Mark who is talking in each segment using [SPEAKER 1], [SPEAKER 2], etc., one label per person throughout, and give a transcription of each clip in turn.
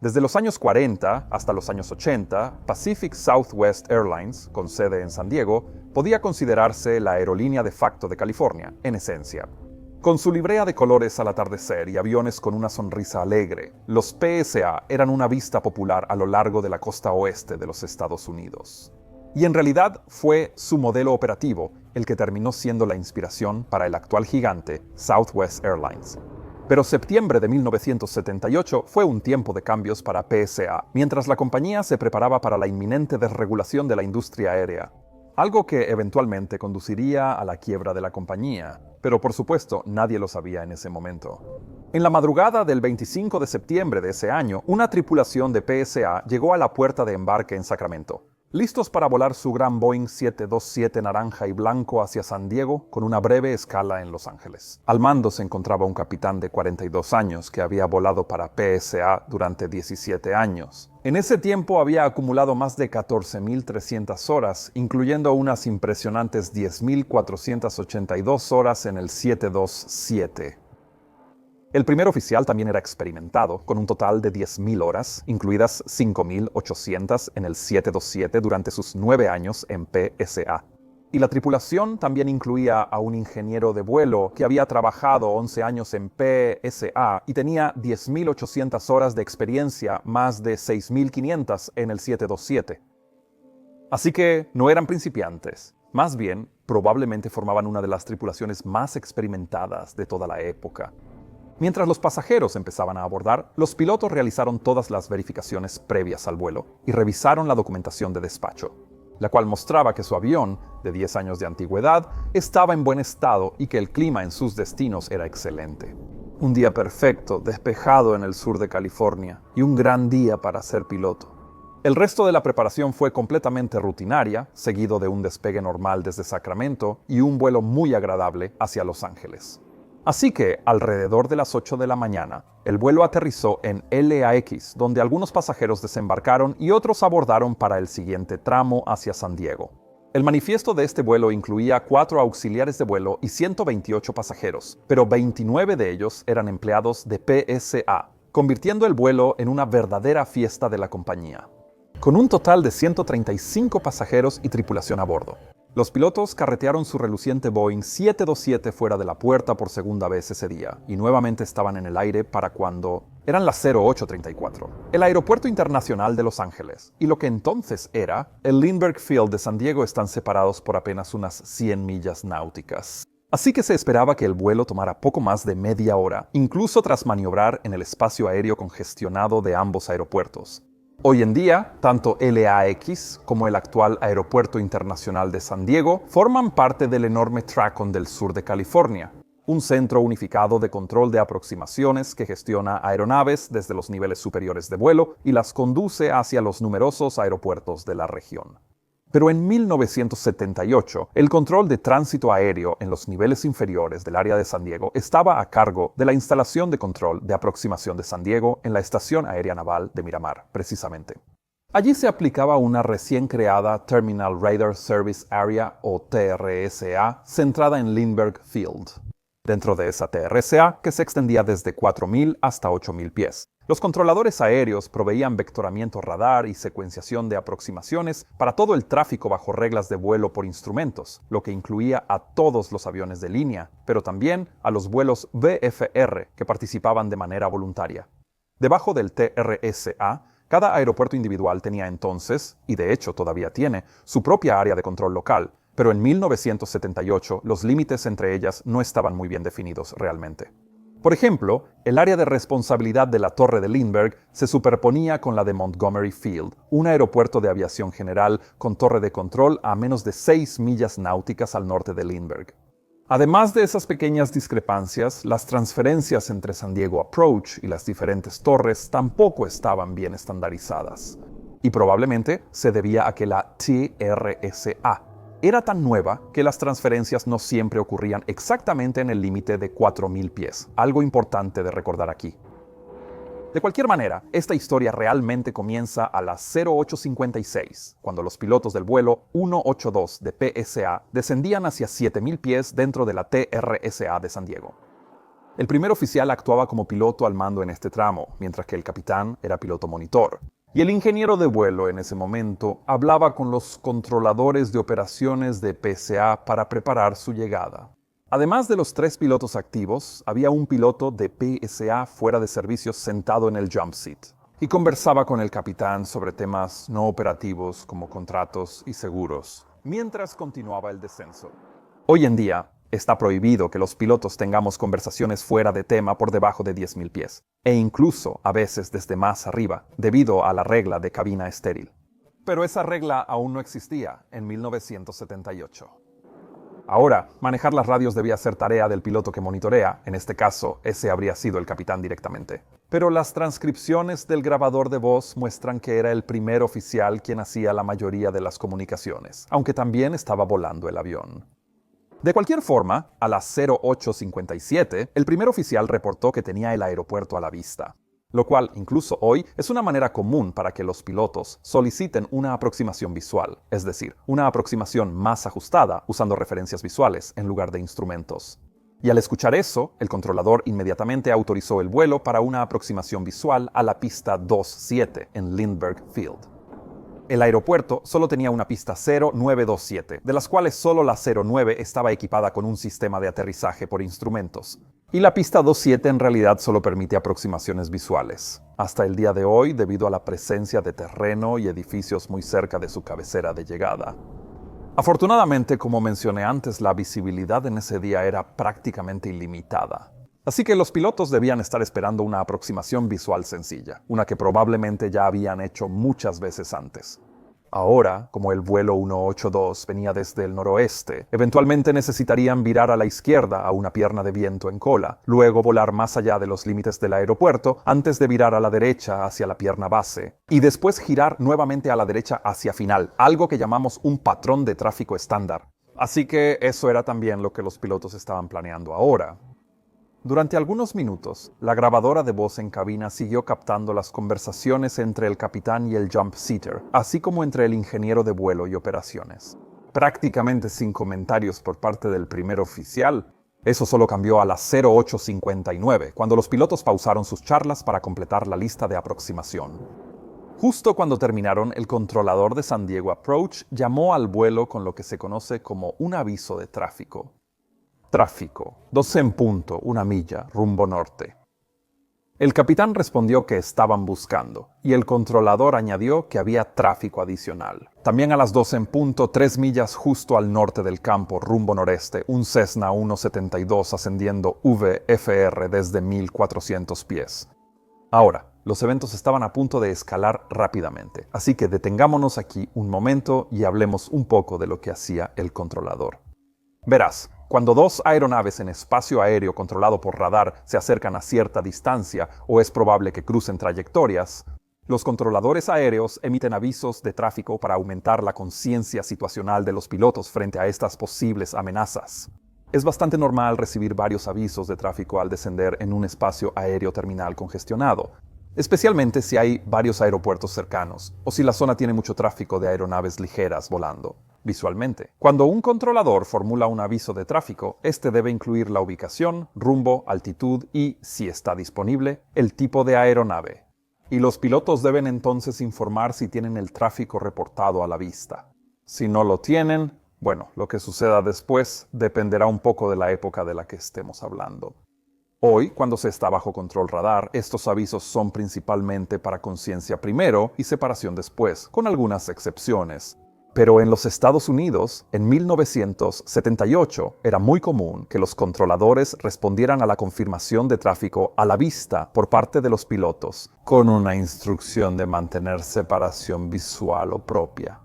[SPEAKER 1] Desde los años 40 hasta los años 80, Pacific Southwest Airlines, con sede en San Diego, podía considerarse la aerolínea de facto de California, en esencia. Con su librea de colores al atardecer y aviones con una sonrisa alegre, los PSA eran una vista popular a lo largo de la costa oeste de los Estados Unidos. Y en realidad fue su modelo operativo el que terminó siendo la inspiración para el actual gigante Southwest Airlines. Pero septiembre de 1978 fue un tiempo de cambios para PSA, mientras la compañía se preparaba para la inminente desregulación de la industria aérea, algo que eventualmente conduciría a la quiebra de la compañía, pero por supuesto nadie lo sabía en ese momento. En la madrugada del 25 de septiembre de ese año, una tripulación de PSA llegó a la puerta de embarque en Sacramento, listos para volar su gran Boeing 727 naranja y blanco hacia San Diego con una breve escala en Los Ángeles. Al mando se encontraba un capitán de 42 años que había volado para PSA durante 17 años. En ese tiempo había acumulado más de 14.300 horas, incluyendo unas impresionantes 10.482 horas en el 727. El primer oficial también era experimentado, con un total de 10.000 horas, incluidas 5.800 en el 727 durante sus 9 años en PSA. Y la tripulación también incluía a un ingeniero de vuelo que había trabajado 11 años en PSA y tenía 10.800 horas de experiencia, más de 6.500 en el 727. Así que no eran principiantes, más bien probablemente formaban una de las tripulaciones más experimentadas de toda la época. Mientras los pasajeros empezaban a abordar, los pilotos realizaron todas las verificaciones previas al vuelo y revisaron la documentación de despacho, la cual mostraba que su avión, de 10 años de antigüedad, estaba en buen estado y que el clima en sus destinos era excelente. Un día perfecto, despejado en el sur de California, y un gran día para ser piloto. El resto de la preparación fue completamente rutinaria, seguido de un despegue normal desde Sacramento y un vuelo muy agradable hacia Los Ángeles. Así que, alrededor de las 8 de la mañana, el vuelo aterrizó en LAX, donde algunos pasajeros desembarcaron y otros abordaron para el siguiente tramo hacia San Diego. El manifiesto de este vuelo incluía 4 auxiliares de vuelo y 128 pasajeros, pero 29 de ellos eran empleados de PSA, convirtiendo el vuelo en una verdadera fiesta de la compañía. Con un total de 135 pasajeros y tripulación a bordo. Los pilotos carretearon su reluciente Boeing 727 fuera de la puerta por segunda vez ese día, y nuevamente estaban en el aire para cuando eran las 08:34. El Aeropuerto Internacional de Los Ángeles y lo que entonces era el Lindbergh Field de San Diego están separados por apenas unas 100 millas náuticas. Así que se esperaba que el vuelo tomara poco más de media hora, incluso tras maniobrar en el espacio aéreo congestionado de ambos aeropuertos. Hoy en día, tanto LAX como el actual Aeropuerto Internacional de San Diego forman parte del enorme TRACON del sur de California, un centro unificado de control de aproximaciones que gestiona aeronaves desde los niveles superiores de vuelo y las conduce hacia los numerosos aeropuertos de la región. Pero en 1978, el control de tránsito aéreo en los niveles inferiores del área de San Diego estaba a cargo de la instalación de control de aproximación de San Diego en la Estación Aérea Naval de Miramar, precisamente. Allí se aplicaba una recién creada Terminal Radar Service Area, o TRSA, centrada en Lindbergh Field. Dentro de esa TRSA, que se extendía desde 4.000 hasta 8.000 pies. Los controladores aéreos proveían vectoramiento radar y secuenciación de aproximaciones para todo el tráfico bajo reglas de vuelo por instrumentos, lo que incluía a todos los aviones de línea, pero también a los vuelos VFR que participaban de manera voluntaria. Debajo del TRSA, cada aeropuerto individual tenía entonces, y de hecho todavía tiene, su propia área de control local, pero en 1978 los límites entre ellas no estaban muy bien definidos realmente. Por ejemplo, el área de responsabilidad de la Torre de Lindbergh se superponía con la de Montgomery Field, un aeropuerto de aviación general con torre de control a menos de 6 millas náuticas al norte de Lindbergh. Además de esas pequeñas discrepancias, las transferencias entre San Diego Approach y las diferentes torres tampoco estaban bien estandarizadas. Y probablemente se debía a que la TRSA era tan nueva que las transferencias no siempre ocurrían exactamente en el límite de 4.000 pies, algo importante de recordar aquí. De cualquier manera, esta historia realmente comienza a las 08:56, cuando los pilotos del vuelo 182 de PSA descendían hacia 7.000 pies dentro de la TRSA de San Diego. El primer oficial actuaba como piloto al mando en este tramo, mientras que el capitán era piloto monitor. Y el ingeniero de vuelo en ese momento hablaba con los controladores de operaciones de PSA para preparar su llegada. Además de los 3 pilotos activos, había un piloto de PSA fuera de servicio sentado en el jump seat y conversaba con el capitán sobre temas no operativos como contratos y seguros, mientras continuaba el descenso. Hoy en día, está prohibido que los pilotos tengamos conversaciones fuera de tema por debajo de 10.000 pies, e incluso a veces desde más arriba, debido a la regla de cabina estéril. Pero esa regla aún no existía en 1978. Ahora, manejar las radios debía ser tarea del piloto que monitorea, en este caso, ese habría sido el capitán directamente. Pero las transcripciones del grabador de voz muestran que era el primer oficial quien hacía la mayoría de las comunicaciones, aunque también estaba volando el avión. De cualquier forma, a las 08:57, el primer oficial reportó que tenía el aeropuerto a la vista, lo cual, incluso hoy, es una manera común para que los pilotos soliciten una aproximación visual, es decir, una aproximación más ajustada usando referencias visuales en lugar de instrumentos. Y al escuchar eso, el controlador inmediatamente autorizó el vuelo para una aproximación visual a la pista 27 en Lindbergh Field. El aeropuerto solo tenía una pista 0927, de las cuales solo la 09 estaba equipada con un sistema de aterrizaje por instrumentos. Y la pista 27 en realidad solo permite aproximaciones visuales. Hasta el día de hoy, debido a la presencia de terreno y edificios muy cerca de su cabecera de llegada. Afortunadamente, como mencioné antes, la visibilidad en ese día era prácticamente ilimitada. Así que los pilotos debían estar esperando una aproximación visual sencilla, una que probablemente ya habían hecho muchas veces antes. Ahora, como el vuelo 182 venía desde el noroeste, eventualmente necesitarían virar a la izquierda a una pierna de viento en cola, luego volar más allá de los límites del aeropuerto antes de virar a la derecha hacia la pierna base, y después girar nuevamente a la derecha hacia final, algo que llamamos un patrón de tráfico estándar. Así que eso era también lo que los pilotos estaban planeando ahora. Durante algunos minutos, la grabadora de voz en cabina siguió captando las conversaciones entre el capitán y el jump seater, así como entre el ingeniero de vuelo y operaciones. Prácticamente sin comentarios por parte del primer oficial. Eso solo cambió a las 08:59, cuando los pilotos pausaron sus charlas para completar la lista de aproximación. Justo cuando terminaron, el controlador de San Diego Approach llamó al vuelo con lo que se conoce como un aviso de tráfico. Tráfico, 12 en punto, 1 milla, rumbo norte. El capitán respondió que estaban buscando, y el controlador añadió que había tráfico adicional. También a las 12 en punto, 3 millas justo al norte del campo, rumbo noreste, un Cessna 172 ascendiendo VFR desde 1400 pies. Ahora, los eventos estaban a punto de escalar rápidamente, así que detengámonos aquí un momento y hablemos un poco de lo que hacía el controlador. Verás, cuando 2 aeronaves en espacio aéreo controlado por radar se acercan a cierta distancia o es probable que crucen trayectorias, los controladores aéreos emiten avisos de tráfico para aumentar la conciencia situacional de los pilotos frente a estas posibles amenazas. Es bastante normal recibir varios avisos de tráfico al descender en un espacio aéreo terminal congestionado, especialmente si hay varios aeropuertos cercanos o si la zona tiene mucho tráfico de aeronaves ligeras volando. Visualmente, cuando un controlador formula un aviso de tráfico, este debe incluir la ubicación, rumbo, altitud y, si está disponible, el tipo de aeronave. Y los pilotos deben entonces informar si tienen el tráfico reportado a la vista. Si no lo tienen, bueno, lo que suceda después dependerá un poco de la época de la que estemos hablando. Hoy, cuando se está bajo control radar, estos avisos son principalmente para conciencia primero y separación después, con algunas excepciones. Pero en los Estados Unidos, en 1978, era muy común que los controladores respondieran a la confirmación de tráfico a la vista por parte de los pilotos, con una instrucción de mantener separación visual o propia.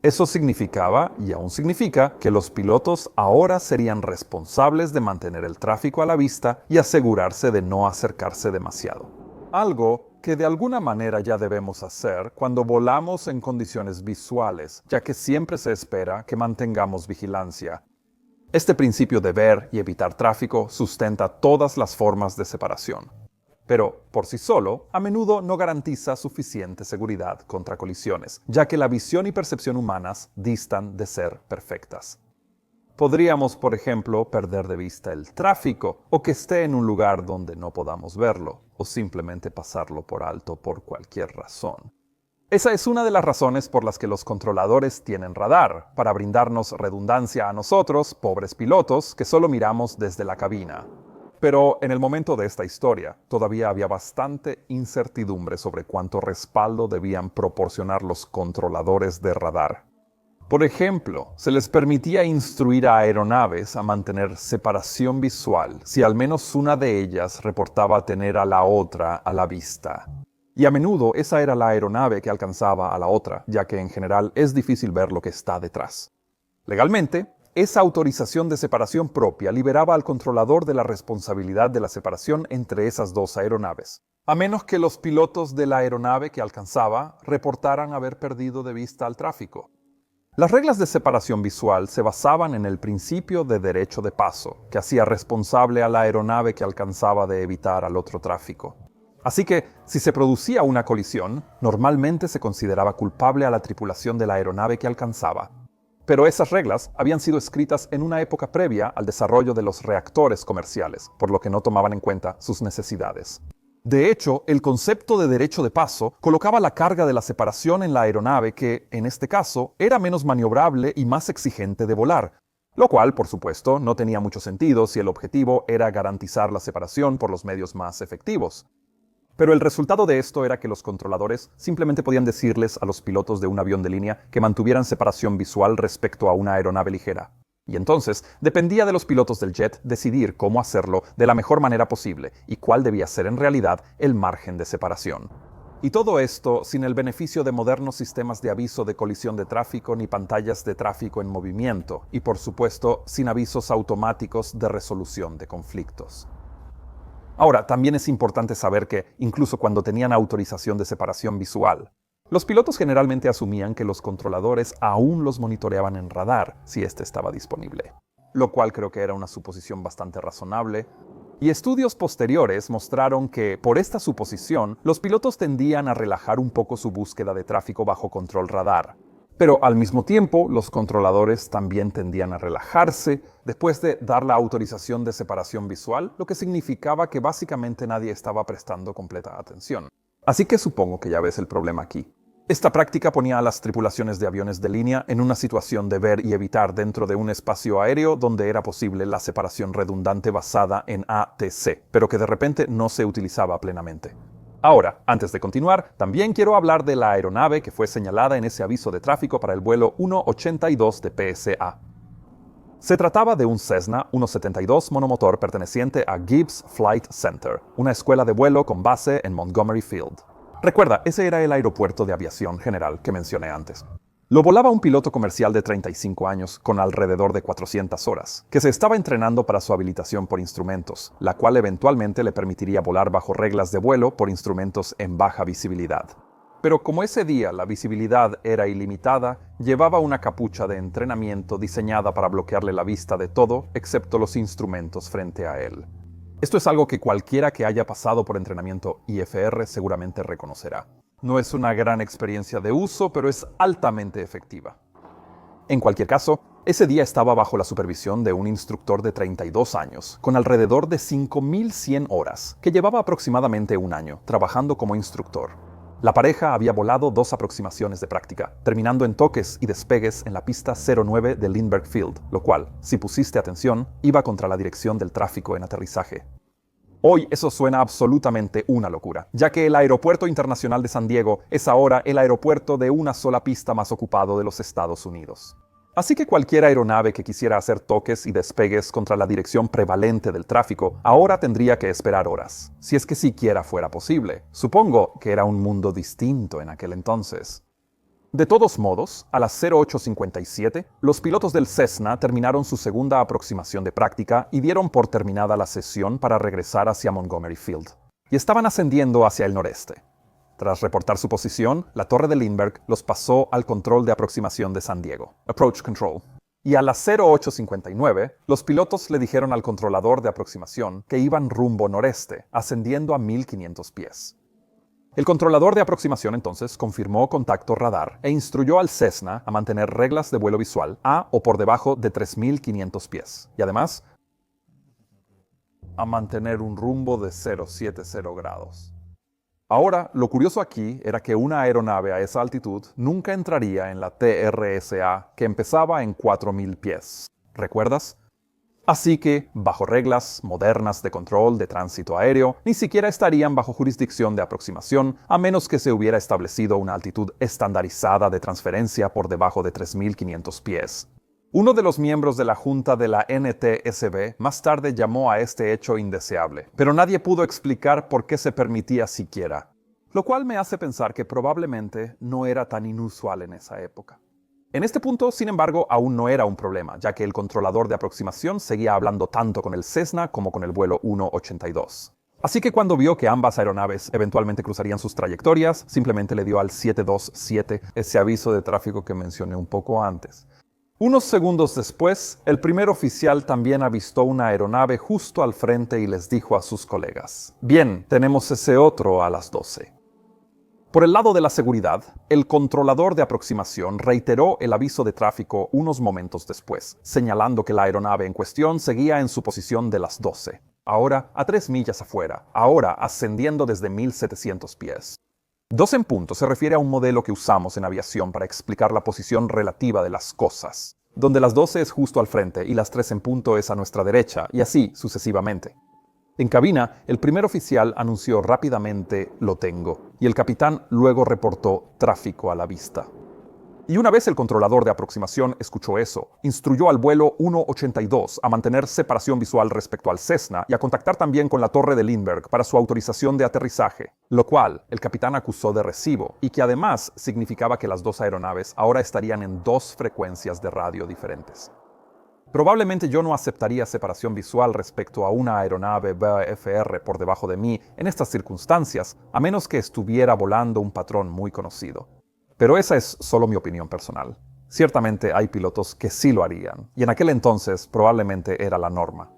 [SPEAKER 1] Eso significaba, y aún significa, que los pilotos ahora serían responsables de mantener el tráfico a la vista y asegurarse de no acercarse demasiado. Algo que de alguna manera ya debemos hacer cuando volamos en condiciones visuales, ya que siempre se espera que mantengamos vigilancia. Este principio de ver y evitar tráfico sustenta todas las formas de separación. Pero, por sí solo, a menudo no garantiza suficiente seguridad contra colisiones, ya que la visión y percepción humanas distan de ser perfectas. Podríamos, por ejemplo, perder de vista el tráfico, o que esté en un lugar donde no podamos verlo, o simplemente pasarlo por alto por cualquier razón. Esa es una de las razones por las que los controladores tienen radar, para brindarnos redundancia a nosotros, pobres pilotos, que solo miramos desde la cabina. Pero en el momento de esta historia, todavía había bastante incertidumbre sobre cuánto respaldo debían proporcionar los controladores de radar. Por ejemplo, se les permitía instruir a aeronaves a mantener separación visual si al menos una de ellas reportaba tener a la otra a la vista. Y a menudo esa era la aeronave que alcanzaba a la otra, ya que en general es difícil ver lo que está detrás. Legalmente, esa autorización de separación propia liberaba al controlador de la responsabilidad de la separación entre esas dos aeronaves, a menos que los pilotos de la aeronave que alcanzaba reportaran haber perdido de vista al tráfico. Las reglas de separación visual se basaban en el principio de derecho de paso, que hacía responsable a la aeronave que alcanzaba de evitar al otro tráfico. Así que, si se producía una colisión, normalmente se consideraba culpable a la tripulación de la aeronave que alcanzaba. Pero esas reglas habían sido escritas en una época previa al desarrollo de los reactores comerciales, por lo que no tomaban en cuenta sus necesidades. De hecho, el concepto de derecho de paso colocaba la carga de la separación en la aeronave que, en este caso, era menos maniobrable y más exigente de volar, lo cual, por supuesto, no tenía mucho sentido si el objetivo era garantizar la separación por los medios más efectivos. Pero el resultado de esto era que los controladores simplemente podían decirles a los pilotos de un avión de línea que mantuvieran separación visual respecto a una aeronave ligera. Y entonces dependía de los pilotos del jet decidir cómo hacerlo de la mejor manera posible y cuál debía ser en realidad el margen de separación. Y todo esto sin el beneficio de modernos sistemas de aviso de colisión de tráfico ni pantallas de tráfico en movimiento, y por supuesto sin avisos automáticos de resolución de conflictos. Ahora, también es importante saber que, incluso cuando tenían autorización de separación visual, los pilotos generalmente asumían que los controladores aún los monitoreaban en radar si éste estaba disponible, lo cual creo que era una suposición bastante razonable, y estudios posteriores mostraron que, por esta suposición, los pilotos tendían a relajar un poco su búsqueda de tráfico bajo control radar. Pero al mismo tiempo, los controladores también tendían a relajarse después de dar la autorización de separación visual, lo que significaba que básicamente nadie estaba prestando completa atención. Así que supongo que ya ves el problema aquí. Esta práctica ponía a las tripulaciones de aviones de línea en una situación de ver y evitar dentro de un espacio aéreo donde era posible la separación redundante basada en ATC, pero que de repente no se utilizaba plenamente. Ahora, antes de continuar, también quiero hablar de la aeronave que fue señalada en ese aviso de tráfico para el vuelo 182 de PSA. Se trataba de un Cessna 172 monomotor perteneciente a Gibbs Flight Center, una escuela de vuelo con base en Montgomery Field. Recuerda, ese era el aeropuerto de aviación general que mencioné antes. Lo volaba un piloto comercial de 35 años con alrededor de 400 horas, que se estaba entrenando para su habilitación por instrumentos, la cual eventualmente le permitiría volar bajo reglas de vuelo por instrumentos en baja visibilidad. Pero como ese día la visibilidad era ilimitada, llevaba una capucha de entrenamiento diseñada para bloquearle la vista de todo excepto los instrumentos frente a él. Esto es algo que cualquiera que haya pasado por entrenamiento IFR seguramente reconocerá. No es una gran experiencia de uso, pero es altamente efectiva. En cualquier caso, ese día estaba bajo la supervisión de un instructor de 32 años, con alrededor de 5.100 horas, que llevaba aproximadamente un año trabajando como instructor. La pareja había volado 2 aproximaciones de práctica, terminando en toques y despegues en la pista 09 de Lindbergh Field, lo cual, si pusiste atención, iba contra la dirección del tráfico en aterrizaje. Hoy eso suena absolutamente una locura, ya que el Aeropuerto Internacional de San Diego es ahora el aeropuerto de una sola pista más ocupado de los Estados Unidos. Así que cualquier aeronave que quisiera hacer toques y despegues contra la dirección prevalente del tráfico ahora tendría que esperar horas, si es que siquiera fuera posible. Supongo que era un mundo distinto en aquel entonces. De todos modos, a las 08:57, los pilotos del Cessna terminaron su segunda aproximación de práctica y dieron por terminada la sesión para regresar hacia Montgomery Field. Y estaban ascendiendo hacia el noreste. Tras reportar su posición, la torre de Lindbergh los pasó al control de aproximación de San Diego, Approach Control. Y a las 08:59, los pilotos le dijeron al controlador de aproximación que iban rumbo noreste, ascendiendo a 1.500 pies. El controlador de aproximación entonces confirmó contacto radar e instruyó al Cessna a mantener reglas de vuelo visual a o por debajo de 3.500 pies. Y además, a mantener un rumbo de 070 grados. Ahora, lo curioso aquí era que una aeronave a esa altitud nunca entraría en la TRSA que empezaba en 4.000 pies. ¿Recuerdas? Así que, bajo reglas modernas de control de tránsito aéreo, ni siquiera estarían bajo jurisdicción de aproximación a menos que se hubiera establecido una altitud estandarizada de transferencia por debajo de 3.500 pies. Uno de los miembros de la junta de la NTSB más tarde llamó a este hecho indeseable, pero nadie pudo explicar por qué se permitía siquiera, lo cual me hace pensar que probablemente no era tan inusual en esa época. En este punto, sin embargo, aún no era un problema, ya que el controlador de aproximación seguía hablando tanto con el Cessna como con el vuelo 182. Así que cuando vio que ambas aeronaves eventualmente cruzarían sus trayectorias, simplemente le dio al 727 ese aviso de tráfico que mencioné un poco antes. Unos segundos después, el primer oficial también avistó una aeronave justo al frente y les dijo a sus colegas: «Bien, tenemos ese otro a las 12». Por el lado de la seguridad, el controlador de aproximación reiteró el aviso de tráfico unos momentos después, señalando que la aeronave en cuestión seguía en su posición de las 12, ahora a 3 millas afuera, ahora ascendiendo desde 1.700 pies. 2 en punto se refiere a un modelo que usamos en aviación para explicar la posición relativa de las cosas, donde las 12 es justo al frente y las 3 en punto es a nuestra derecha, y así sucesivamente. En cabina, el primer oficial anunció rápidamente «lo tengo», y el capitán luego reportó «tráfico a la vista». Y una vez el controlador de aproximación escuchó eso, instruyó al vuelo 182 a mantener separación visual respecto al Cessna y a contactar también con la torre de Lindbergh para su autorización de aterrizaje, lo cual el capitán acusó de recibo y que además significaba que las dos aeronaves ahora estarían en 2 frecuencias de radio diferentes. Probablemente yo no aceptaría separación visual respecto a una aeronave VFR por debajo de mí en estas circunstancias, a menos que estuviera volando un patrón muy conocido. Pero esa es solo mi opinión personal. Ciertamente hay pilotos que sí lo harían, y en aquel entonces probablemente era la norma.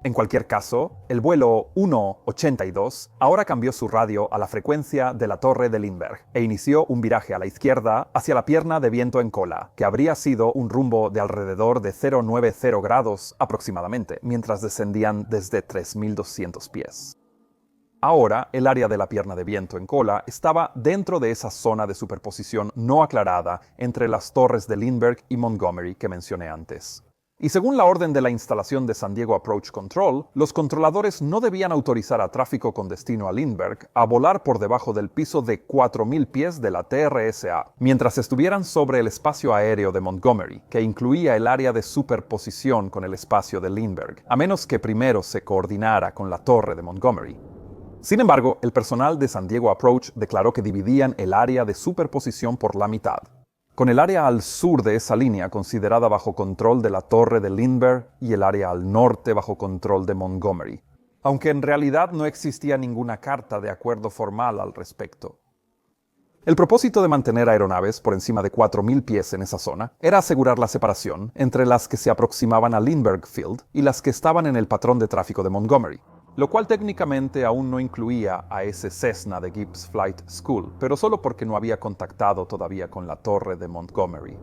[SPEAKER 1] En cualquier caso, el vuelo 182 ahora cambió su radio a la frecuencia de la torre de Lindbergh e inició un viraje a la izquierda hacia la pierna de viento en cola, que habría sido un rumbo de alrededor de 090 grados aproximadamente, mientras descendían desde 3.200 pies. Ahora, el área de la pierna de viento en cola estaba dentro de esa zona de superposición no aclarada entre las torres de Lindbergh y Montgomery que mencioné antes. Y según la orden de la instalación de San Diego Approach Control, los controladores no debían autorizar a tráfico con destino a Lindbergh a volar por debajo del piso de 4.000 pies de la TRSA, mientras estuvieran sobre el espacio aéreo de Montgomery, que incluía el área de superposición con el espacio de Lindbergh, a menos que primero se coordinara con la torre de Montgomery. Sin embargo, el personal de San Diego Approach declaró que dividían el área de superposición por la mitad, con el área al sur de esa línea considerada bajo control de la torre de Lindbergh y el área al norte bajo control de Montgomery, aunque en realidad no existía ninguna carta de acuerdo formal al respecto. El propósito de mantener aeronaves por encima de 4.000 pies en esa zona era asegurar la separación entre las que se aproximaban a Lindbergh Field y las que estaban en el patrón de tráfico de Montgomery, lo cual técnicamente aún no incluía a ese Cessna de Gibbs Flight School, pero solo porque no había contactado todavía con la torre de Montgomery.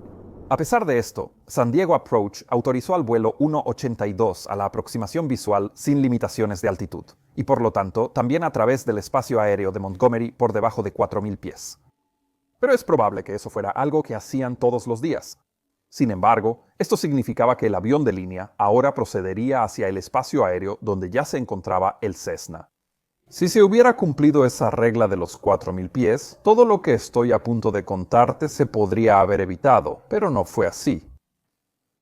[SPEAKER 1] A pesar de esto, San Diego Approach autorizó al vuelo 182 a la aproximación visual sin limitaciones de altitud, y por lo tanto también a través del espacio aéreo de Montgomery por debajo de 4.000 pies. Pero es probable que eso fuera algo que hacían todos los días. Sin embargo, esto significaba que el avión de línea ahora procedería hacia el espacio aéreo donde ya se encontraba el Cessna. Si se hubiera cumplido esa regla de los 4.000 pies, todo lo que estoy a punto de contarte se podría haber evitado, pero no fue así.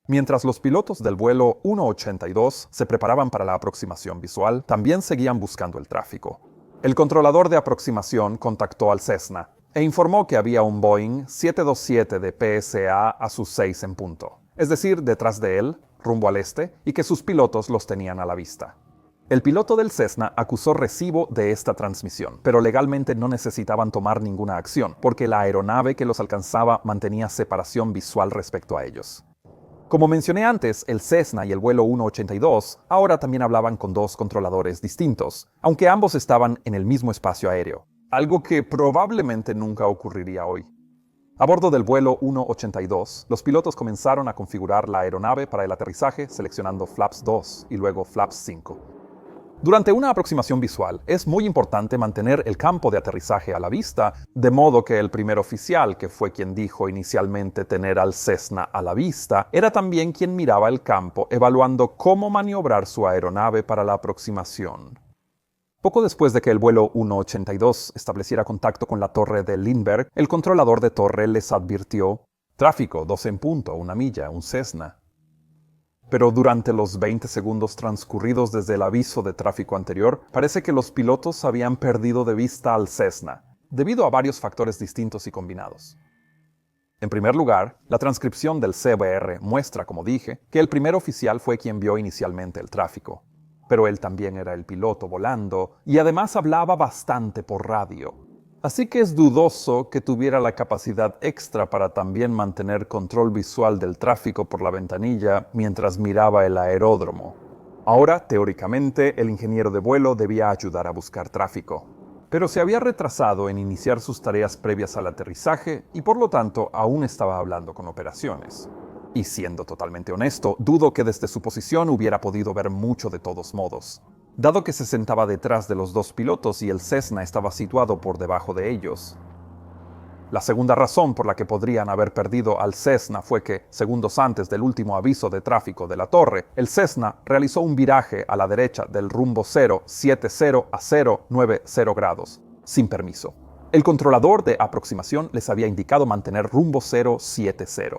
[SPEAKER 1] Mientras los pilotos del vuelo 182 se preparaban para la aproximación visual, también seguían buscando el tráfico. El controlador de aproximación contactó al Cessna e informó que había un Boeing 727 de PSA a sus 6 en punto, es decir, detrás de él, rumbo al este, y que sus pilotos los tenían a la vista. El piloto del Cessna acusó recibo de esta transmisión, pero legalmente no necesitaban tomar ninguna acción, porque la aeronave que los alcanzaba mantenía separación visual respecto a ellos. Como mencioné antes, el Cessna y el vuelo 182 ahora también hablaban con 2 controladores distintos, aunque ambos estaban en el mismo espacio aéreo. algo que probablemente nunca ocurriría hoy. A bordo del vuelo 182, los pilotos comenzaron a configurar la aeronave para el aterrizaje seleccionando flaps 2 y luego flaps 5. Durante una aproximación visual, es muy importante mantener el campo de aterrizaje a la vista, de modo que el primer oficial, que fue quien dijo inicialmente tener al Cessna a la vista, era también quien miraba el campo, evaluando cómo maniobrar su aeronave para la aproximación. Poco después de que el vuelo 182 estableciera contacto con la torre de Lindbergh, el controlador de torre les advirtió: «Tráfico, 2 en punto, 1 milla, un Cessna». Pero durante los 20 segundos transcurridos desde el aviso de tráfico anterior, parece que los pilotos habían perdido de vista al Cessna, debido a varios factores distintos y combinados. En primer lugar, la transcripción del CBR muestra, como dije, que el primer oficial fue quien vio inicialmente el tráfico. Pero él también era el piloto volando y además hablaba bastante por radio. Así que es dudoso que tuviera la capacidad extra para también mantener control visual del tráfico por la ventanilla mientras miraba el aeródromo. Ahora, teóricamente, el ingeniero de vuelo debía ayudar a buscar tráfico. Pero se había retrasado en iniciar sus tareas previas al aterrizaje y por lo tanto aún estaba hablando con operaciones. Y siendo totalmente honesto, dudo que desde su posición hubiera podido ver mucho de todos modos, dado que se sentaba detrás de los dos pilotos y el Cessna estaba situado por debajo de ellos. La segunda razón por la que podrían haber perdido al Cessna fue que, segundos antes del último aviso de tráfico de la torre, el Cessna realizó un viraje a la derecha del rumbo 070 a 090 grados, sin permiso. El controlador de aproximación les había indicado mantener rumbo 070.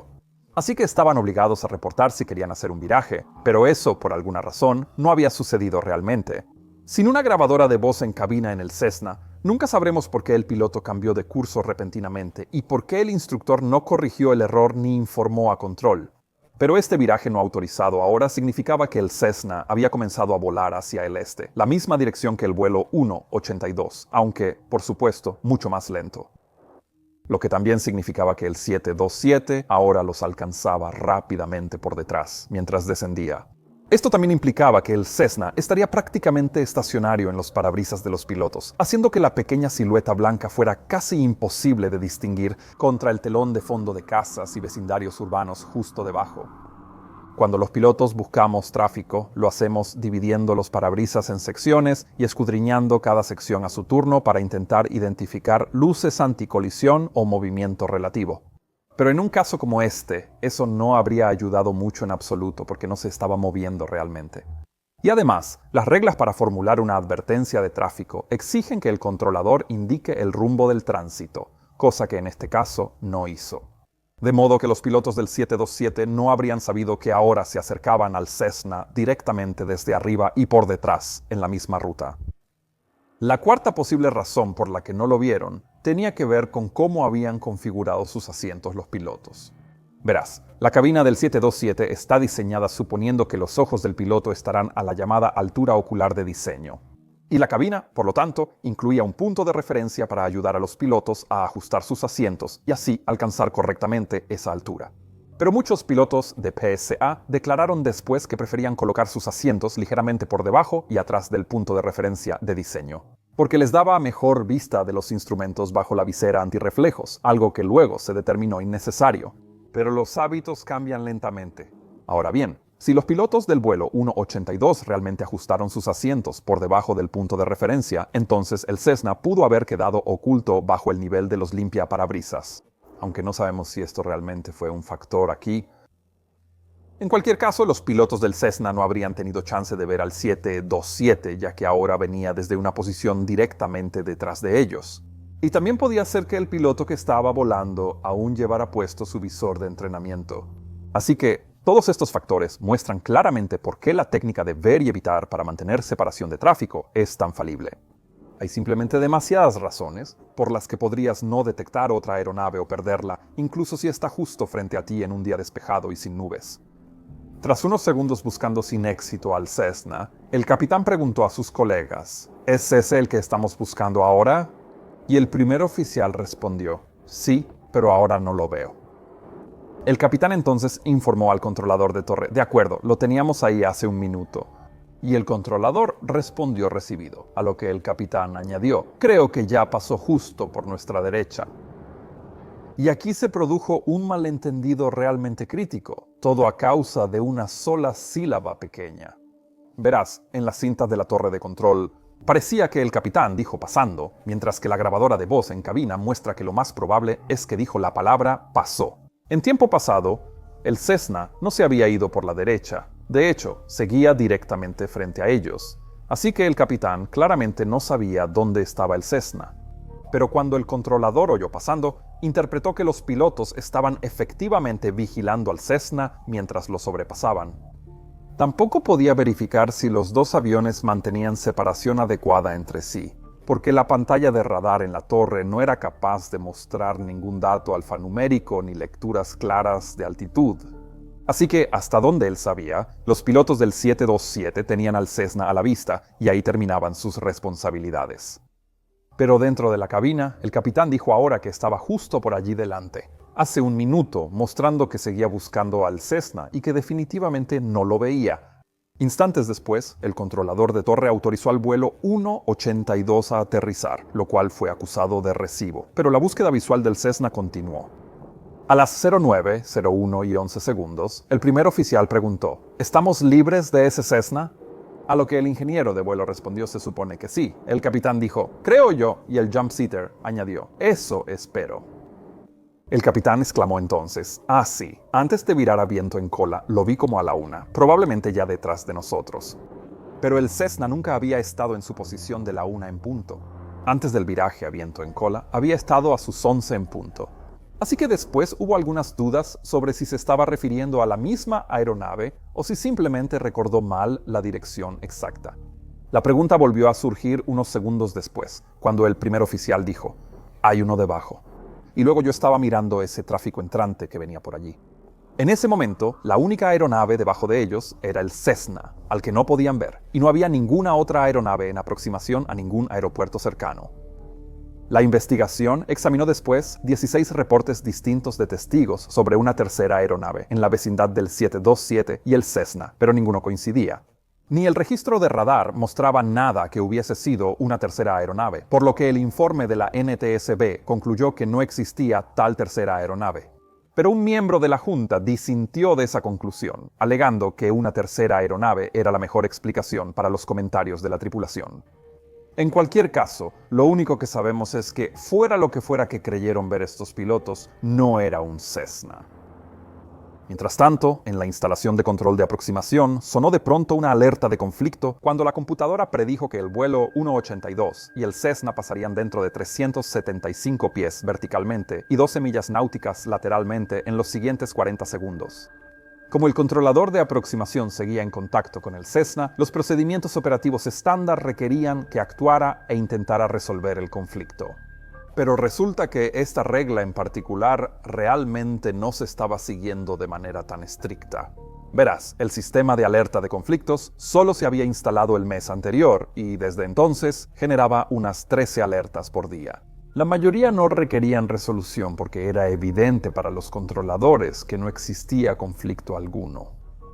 [SPEAKER 1] Así que estaban obligados a reportar si querían hacer un viraje, pero eso, por alguna razón, no había sucedido realmente. Sin una grabadora de voz en cabina en el Cessna, nunca sabremos por qué el piloto cambió de curso repentinamente y por qué el instructor no corrigió el error ni informó a control. Pero este viraje no autorizado ahora significaba que el Cessna había comenzado a volar hacia el este, la misma dirección que el vuelo 182, aunque, por supuesto, mucho más lento. Lo que también significaba que el 727 ahora los alcanzaba rápidamente por detrás, mientras descendía. Esto también implicaba que el Cessna estaría prácticamente estacionario en los parabrisas de los pilotos, haciendo que la pequeña silueta blanca fuera casi imposible de distinguir contra el telón de fondo de casas y vecindarios urbanos justo debajo. Cuando los pilotos buscamos tráfico, lo hacemos dividiendo los parabrisas en secciones y escudriñando cada sección a su turno para intentar identificar luces anticolisión o movimiento relativo. Pero en un caso como este, eso no habría ayudado mucho en absoluto porque no se estaba moviendo realmente. Y además, las reglas para formular una advertencia de tráfico exigen que el controlador indique el rumbo del tránsito, cosa que en este caso no hizo. De modo que los pilotos del 727 no habrían sabido que ahora se acercaban al Cessna directamente desde arriba y por detrás, en la misma ruta. La cuarta posible razón por la que no lo vieron tenía que ver con cómo habían configurado sus asientos los pilotos. Verás, la cabina del 727 está diseñada suponiendo que los ojos del piloto estarán a la llamada altura ocular de diseño. Y la cabina, por lo tanto, incluía un punto de referencia para ayudar a los pilotos a ajustar sus asientos y así alcanzar correctamente esa altura. Pero muchos pilotos de PSA declararon después que preferían colocar sus asientos ligeramente por debajo y atrás del punto de referencia de diseño, porque les daba mejor vista de los instrumentos bajo la visera antirreflejos, algo que luego se determinó innecesario. Pero los hábitos cambian lentamente. Ahora bien, si los pilotos del vuelo 182 realmente ajustaron sus asientos por debajo del punto de referencia, entonces el Cessna pudo haber quedado oculto bajo el nivel de los limpiaparabrisas. Aunque no sabemos si esto realmente fue un factor aquí. En cualquier caso, los pilotos del Cessna no habrían tenido chance de ver al 727, ya que ahora venía desde una posición directamente detrás de ellos. Y también podía ser que el piloto que estaba volando aún llevara puesto su visor de entrenamiento. Así que todos estos factores muestran claramente por qué la técnica de ver y evitar para mantener separación de tráfico es tan falible. Hay simplemente demasiadas razones por las que podrías no detectar otra aeronave o perderla, incluso si está justo frente a ti en un día despejado y sin nubes. Tras unos segundos buscando sin éxito al Cessna, el capitán preguntó a sus colegas: ¿Es ese el que estamos buscando ahora? Y el primer oficial respondió: sí, pero ahora no lo veo. El capitán entonces informó al controlador de torre: de acuerdo, lo teníamos ahí hace un minuto. Y el controlador respondió recibido, a lo que el capitán añadió: creo que ya pasó justo por nuestra derecha. Y aquí se produjo un malentendido realmente crítico, todo a causa de una sola sílaba pequeña. Verás, en las cintas de la torre de control, parecía que el capitán dijo pasando, mientras que la grabadora de voz en cabina muestra que lo más probable es que dijo la palabra pasó. En tiempo pasado, el Cessna no se había ido por la derecha. De hecho, seguía directamente frente a ellos. Así que el capitán claramente no sabía dónde estaba el Cessna. Pero cuando el controlador oyó pasando, interpretó que los pilotos estaban efectivamente vigilando al Cessna mientras lo sobrepasaban. Tampoco podía verificar si los dos aviones mantenían separación adecuada entre sí, porque la pantalla de radar en la torre no era capaz de mostrar ningún dato alfanumérico ni lecturas claras de altitud. Así que, hasta donde él sabía, los pilotos del 727 tenían al Cessna a la vista y ahí terminaban sus responsabilidades. Pero dentro de la cabina, el capitán dijo ahora que estaba justo por allí delante, hace un minuto, mostrando que seguía buscando al Cessna y que definitivamente no lo veía. Instantes después, el controlador de torre autorizó al vuelo 182 a aterrizar, lo cual fue acusado de recibo, pero la búsqueda visual del Cessna continuó. A las 09, 01 y 11 segundos, el primer oficial preguntó: ¿estamos libres de ese Cessna? A lo que el ingeniero de vuelo respondió: se supone que sí. El capitán dijo: creo yo, y el jumpseater añadió: eso espero. El capitán exclamó entonces: ah, sí, antes de virar a viento en cola, lo vi como a la 1, probablemente ya detrás de nosotros. Pero el Cessna nunca había estado en su posición de la 1 en punto. Antes del viraje a viento en cola, había estado a sus 11 en punto. Así que después hubo algunas dudas sobre si se estaba refiriendo a la misma aeronave o si simplemente recordó mal la dirección exacta. La pregunta volvió a surgir unos segundos después, cuando el primer oficial dijo: hay uno debajo. Y luego yo estaba mirando ese tráfico entrante que venía por allí. En ese momento, la única aeronave debajo de ellos era el Cessna, al que no podían ver, y no había ninguna otra aeronave en aproximación a ningún aeropuerto cercano. La investigación examinó después 16 reportes distintos de testigos sobre una tercera aeronave en la vecindad del 727 y el Cessna, pero ninguno coincidía. Ni el registro de radar mostraba nada que hubiese sido una tercera aeronave, por lo que el informe de la NTSB concluyó que no existía tal tercera aeronave. Pero un miembro de la Junta disintió de esa conclusión, alegando que una tercera aeronave era la mejor explicación para los comentarios de la tripulación. En cualquier caso, lo único que sabemos es que, fuera lo que fuera que creyeron ver estos pilotos, no era un Cessna. Mientras tanto, en la instalación de control de aproximación, sonó de pronto una alerta de conflicto cuando la computadora predijo que el vuelo 182 y el Cessna pasarían dentro de 375 pies verticalmente y 12 millas náuticas lateralmente en los siguientes 40 segundos. Como el controlador de aproximación seguía en contacto con el Cessna, los procedimientos operativos estándar requerían que actuara e intentara resolver el conflicto. Pero resulta que esta regla en particular realmente no se estaba siguiendo de manera tan estricta. Verás, el sistema de alerta de conflictos solo se había instalado el mes anterior y desde entonces generaba unas 13 alertas por día. La mayoría no requerían resolución porque era evidente para los controladores que no existía conflicto alguno.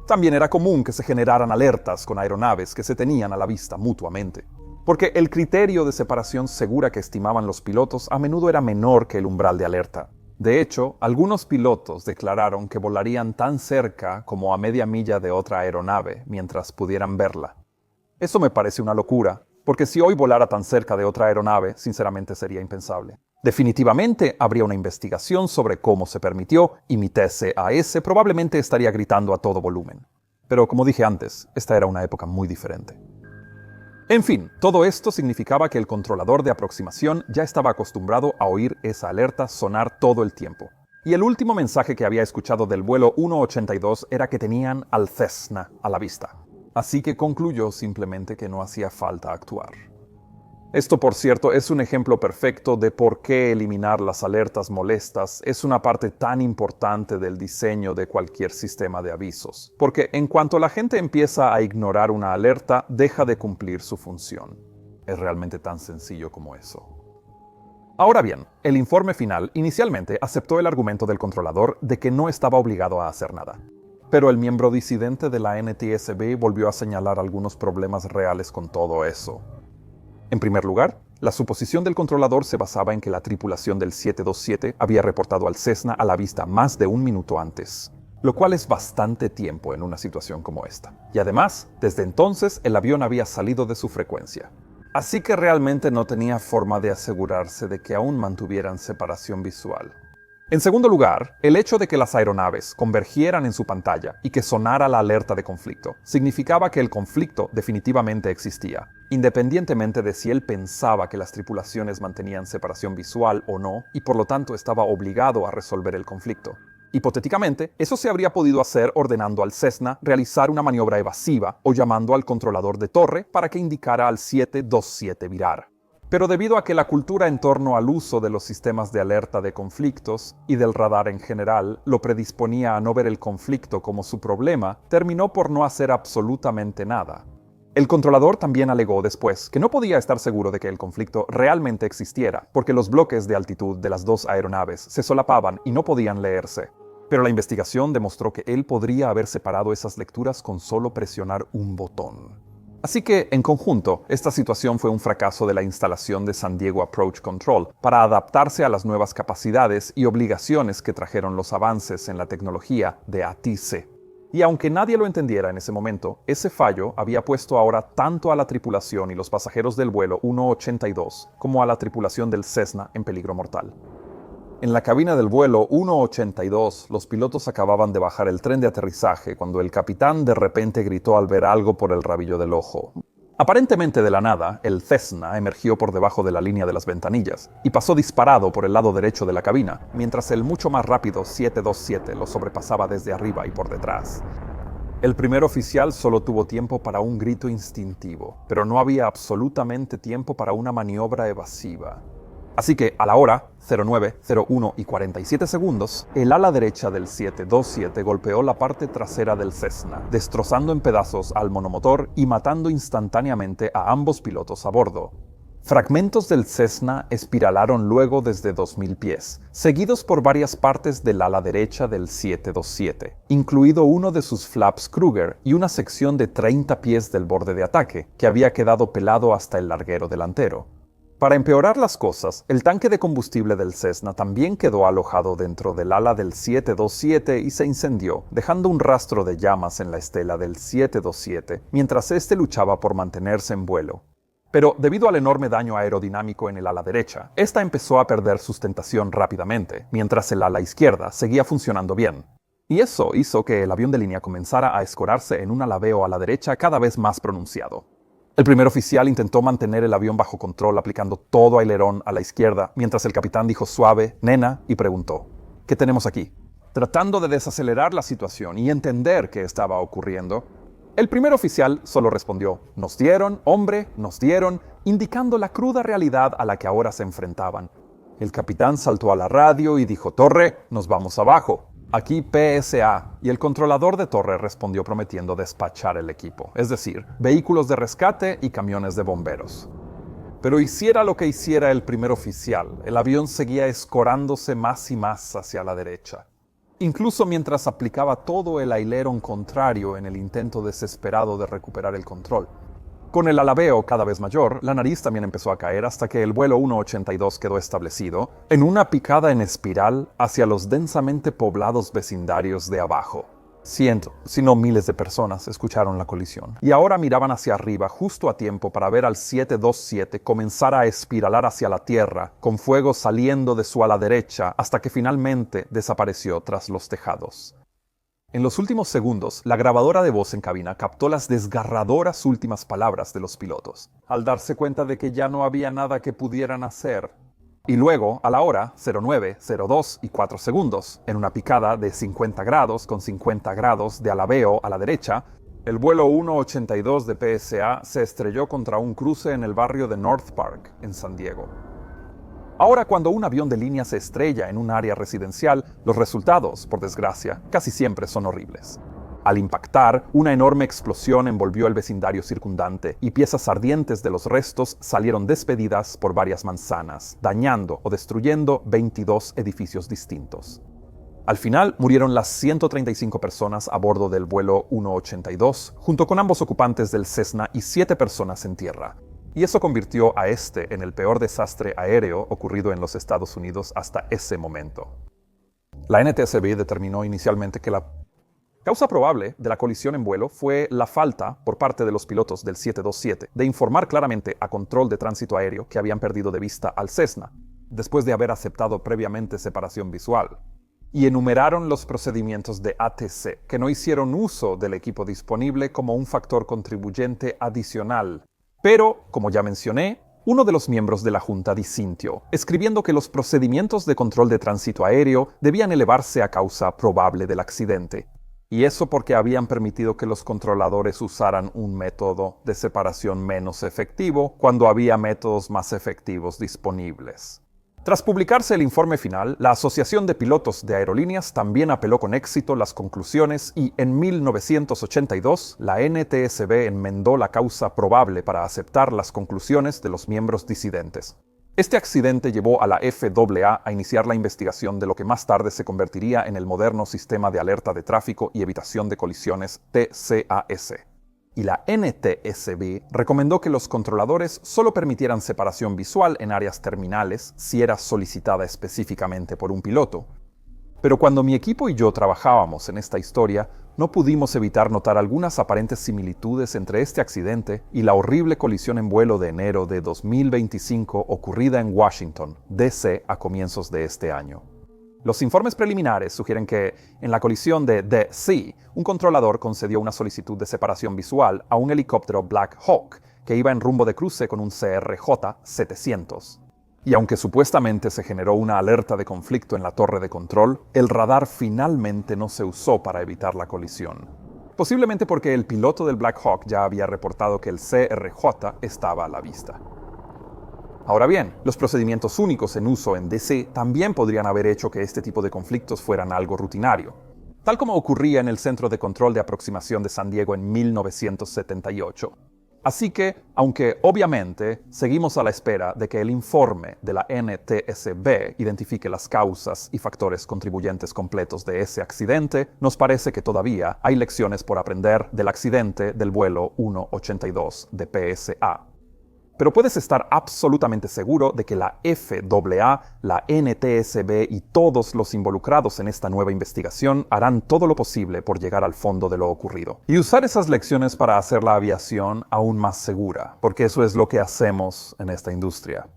[SPEAKER 1] También era común que se generaran alertas con aeronaves que se tenían a la vista mutuamente, porque el criterio de separación segura que estimaban los pilotos a menudo era menor que el umbral de alerta. De hecho, algunos pilotos declararon que volarían tan cerca como a media milla de otra aeronave mientras pudieran verla. Eso me parece una locura, porque si hoy volara tan cerca de otra aeronave, sinceramente sería impensable. Definitivamente habría una investigación sobre cómo se permitió y mi TCAS probablemente estaría gritando a todo volumen. Pero como dije antes, esta era una época muy diferente. En fin, todo esto significaba que el controlador de aproximación ya estaba acostumbrado a oír esa alerta sonar todo el tiempo. Y el último mensaje que había escuchado del vuelo 182 era que tenían al Cessna a la vista. Así que concluyó simplemente que no hacía falta actuar. Esto, por cierto, es un ejemplo perfecto de por qué eliminar las alertas molestas es una parte tan importante del diseño de cualquier sistema de avisos. Porque en cuanto la gente empieza a ignorar una alerta, deja de cumplir su función. Es realmente tan sencillo como eso. Ahora bien, el informe final inicialmente aceptó el argumento del controlador de que no estaba obligado a hacer nada. Pero el miembro disidente de la NTSB volvió a señalar algunos problemas reales con todo eso. En primer lugar, la suposición del controlador se basaba en que la tripulación del 727 había reportado al Cessna a la vista más de un minuto antes, lo cual es bastante tiempo en una situación como esta. Y además, desde entonces el avión había salido de su frecuencia. Así que realmente no tenía forma de asegurarse de que aún mantuvieran separación visual. En segundo lugar, el hecho de que las aeronaves convergieran en su pantalla y que sonara la alerta de conflicto significaba que el conflicto definitivamente existía, independientemente de si él pensaba que las tripulaciones mantenían separación visual o no, y por lo tanto estaba obligado a resolver el conflicto. Hipotéticamente, eso se habría podido hacer ordenando al Cessna realizar una maniobra evasiva o llamando al controlador de torre para que indicara al 727 virar. Pero debido a que la cultura en torno al uso de los sistemas de alerta de conflictos y del radar en general lo predisponía a no ver el conflicto como su problema, terminó por no hacer absolutamente nada. El controlador también alegó después que no podía estar seguro de que el conflicto realmente existiera, porque los bloques de altitud de las dos aeronaves se solapaban y no podían leerse. Pero la investigación demostró que él podría haber separado esas lecturas con solo presionar un botón. Así que, en conjunto, esta situación fue un fracaso de la instalación de San Diego Approach Control para adaptarse a las nuevas capacidades y obligaciones que trajeron los avances en la tecnología de ATIC. Y aunque nadie lo entendiera en ese momento, ese fallo había puesto ahora tanto a la tripulación y los pasajeros del vuelo 182 como a la tripulación del Cessna en peligro mortal. En la cabina del vuelo 182, los pilotos acababan de bajar el tren de aterrizaje cuando el capitán de repente gritó al ver algo por el rabillo del ojo. Aparentemente de la nada, el Cessna emergió por debajo de la línea de las ventanillas y pasó disparado por el lado derecho de la cabina, mientras el mucho más rápido 727 lo sobrepasaba desde arriba y por detrás. El primer oficial solo tuvo tiempo para un grito instintivo, pero no había absolutamente tiempo para una maniobra evasiva. Así que, a la hora 09, 01 y 47 segundos, el ala derecha del 727 golpeó la parte trasera del Cessna, destrozando en pedazos al monomotor y matando instantáneamente a ambos pilotos a bordo. Fragmentos del Cessna espiralaron luego desde 2000 pies, seguidos por varias partes del ala derecha del 727, incluido uno de sus flaps Kruger y una sección de 30 pies del borde de ataque, que había quedado pelado hasta el larguero delantero. Para empeorar las cosas, el tanque de combustible del Cessna también quedó alojado dentro del ala del 727 y se incendió, dejando un rastro de llamas en la estela del 727, mientras este luchaba por mantenerse en vuelo. Pero debido al enorme daño aerodinámico en el ala derecha, esta empezó a perder sustentación rápidamente, mientras el ala izquierda seguía funcionando bien. Y eso hizo que el avión de línea comenzara a escorarse en un alabeo a la derecha cada vez más pronunciado. El primer oficial intentó mantener el avión bajo control aplicando todo ailerón a la izquierda, mientras el capitán dijo suave, "Nena", y preguntó, "¿Qué tenemos aquí?". Tratando de desacelerar la situación y entender qué estaba ocurriendo, el primer oficial solo respondió, "Nos dieron, hombre, nos dieron", indicando la cruda realidad a la que ahora se enfrentaban. El capitán saltó a la radio y dijo, "Torre, nos vamos abajo. Aquí PSA", y el controlador de torre respondió prometiendo despachar el equipo, es decir, vehículos de rescate y camiones de bomberos. Pero hiciera lo que hiciera el primer oficial, el avión seguía escorándose más y más hacia la derecha. Incluso mientras aplicaba todo el aileron contrario en el intento desesperado de recuperar el control. Con el alabeo cada vez mayor, la nariz también empezó a caer hasta que el vuelo 182 quedó establecido en una picada en espiral hacia los densamente poblados vecindarios de abajo. Cientos, si no miles de personas escucharon la colisión y ahora miraban hacia arriba justo a tiempo para ver al 727 comenzar a espiralar hacia la tierra, con fuego saliendo de su ala derecha hasta que finalmente desapareció tras los tejados. En los últimos segundos, la grabadora de voz en cabina captó las desgarradoras últimas palabras de los pilotos, al darse cuenta de que ya no había nada que pudieran hacer. Y luego, a la hora 09, 02 y 4 segundos, en una picada de 50 grados con 50 grados de alabeo a la derecha, el vuelo 182 de PSA se estrelló contra un cruce en el barrio de North Park, en San Diego. Ahora, cuando un avión de línea se estrella en un área residencial, los resultados, por desgracia, casi siempre son horribles. Al impactar, una enorme explosión envolvió el vecindario circundante y piezas ardientes de los restos salieron despedidas por varias manzanas, dañando o destruyendo 22 edificios distintos. Al final murieron las 135 personas a bordo del vuelo 182, junto con ambos ocupantes del Cessna y 7 personas en tierra. Y eso convirtió a este en el peor desastre aéreo ocurrido en los Estados Unidos hasta ese momento. La NTSB determinó inicialmente que la causa probable de la colisión en vuelo fue la falta, por parte de los pilotos del 727, de informar claramente a Control de Tránsito Aéreo que habían perdido de vista al Cessna, después de haber aceptado previamente separación visual. Y enumeraron los procedimientos de ATC, que no hicieron uso del equipo disponible como un factor contribuyente adicional. Pero, como ya mencioné, uno de los miembros de la Junta disintió, escribiendo que los procedimientos de control de tránsito aéreo debían elevarse a causa probable del accidente. Y eso porque habían permitido que los controladores usaran un método de separación menos efectivo cuando había métodos más efectivos disponibles. Tras publicarse el informe final, la Asociación de Pilotos de Aerolíneas también apeló con éxito las conclusiones y en 1982 la NTSB enmendó la causa probable para aceptar las conclusiones de los miembros disidentes. Este accidente llevó a la FAA a iniciar la investigación de lo que más tarde se convertiría en el moderno Sistema de Alerta de Tráfico y Evitación de Colisiones TCAS. Y la NTSB recomendó que los controladores solo permitieran separación visual en áreas terminales si era solicitada específicamente por un piloto. Pero cuando mi equipo y yo trabajábamos en esta historia, no pudimos evitar notar algunas aparentes similitudes entre este accidente y la horrible colisión en vuelo de enero de 2025 ocurrida en Washington, D.C. a comienzos de este año. Los informes preliminares sugieren que, en la colisión de D.C., un controlador concedió una solicitud de separación visual a un helicóptero Black Hawk que iba en rumbo de cruce con un CRJ-700. Y aunque supuestamente se generó una alerta de conflicto en la torre de control, el radar finalmente no se usó para evitar la colisión. Posiblemente porque el piloto del Black Hawk ya había reportado que el CRJ estaba a la vista. Ahora bien, los procedimientos únicos en uso en DC también podrían haber hecho que este tipo de conflictos fueran algo rutinario, tal como ocurría en el Centro de Control de Aproximación de San Diego en 1978. Así que, aunque obviamente seguimos a la espera de que el informe de la NTSB identifique las causas y factores contribuyentes completos de ese accidente, nos parece que todavía hay lecciones por aprender del accidente del vuelo 182 de PSA. Pero puedes estar absolutamente seguro de que la FAA, la NTSB y todos los involucrados en esta nueva investigación harán todo lo posible por llegar al fondo de lo ocurrido. Y usar esas lecciones para hacer la aviación aún más segura, porque eso es lo que hacemos en esta industria.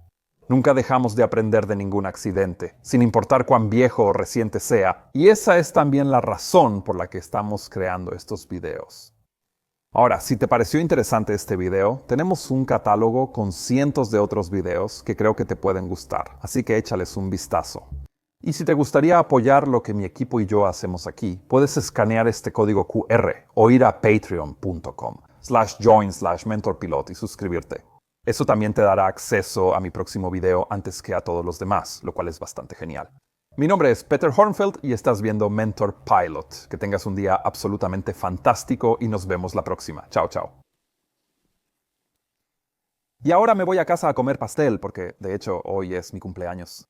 [SPEAKER 1] Nunca dejamos de aprender de ningún accidente, sin importar cuán viejo o reciente sea, y esa es también la razón por la que estamos creando estos videos. Ahora, si te pareció interesante este video, tenemos un catálogo con cientos de otros videos que creo que te pueden gustar, así que échales un vistazo. Y si te gustaría apoyar lo que mi equipo y yo hacemos aquí, puedes escanear este código QR o ir a patreon.com/join/mentorpilot y suscribirte. Eso también te dará acceso a mi próximo video antes que a todos los demás, lo cual es bastante genial. Mi nombre es Peter Hornfeld y estás viendo Mentor Pilot. Que tengas un día absolutamente fantástico y nos vemos la próxima. Chao, chao. Y ahora me voy a casa a comer pastel porque, de hecho, hoy es mi cumpleaños.